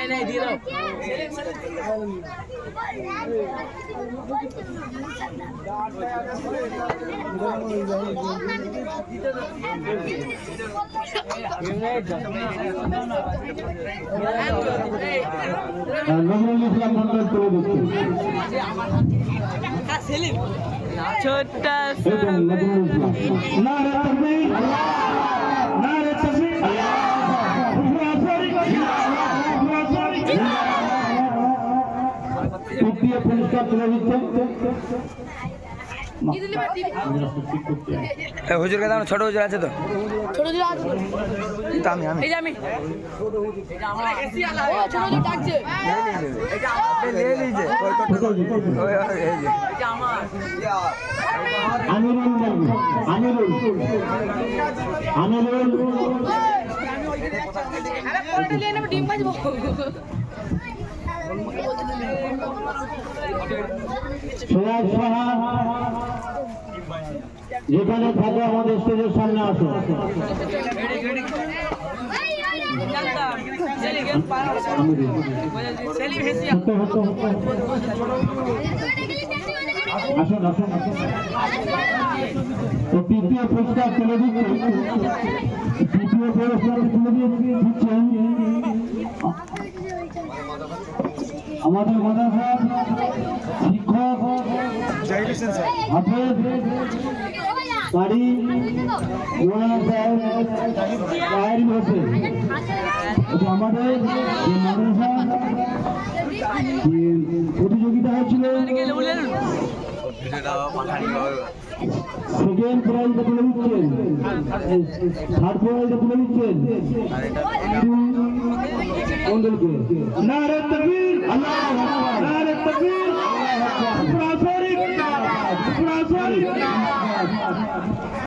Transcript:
नहीं दिए छोटा তৃতীয় পুরস্কার তুলে দিচ্ছেন হুজুর কে দাও ছোট হুজুর আছে তো ছোট ছোট আছে তো আমি এই যে আমি ও ছোট ছোট ডাকছে ले लीजिए कोई तो এটা আমার আমিরুল আরে কোনটা নিয়ে নেব ডিম ভাজবো সোহাগ সাহা যেখানে থাকে আমাদের স্টেজের সামনে আসো আসুন আসুন তো তৃতীয় পুরস্কার তুলে তৃতীয় পুরস্কার তুলে দিচ্ছেন আমাদের মাদ্রাসার শিক্ষক হাফেজ বাড়ি আমাদের যে মাদ্রাসা প্রতিযোগিতা হয়েছিল সেকেন্ড প্রাইজটা তুলে দিচ্ছেন থার্ড প্রাইজটা তুলে দিচ্ছেন মন্ডলকে নারে তাকবীর আল্লাহু আকবার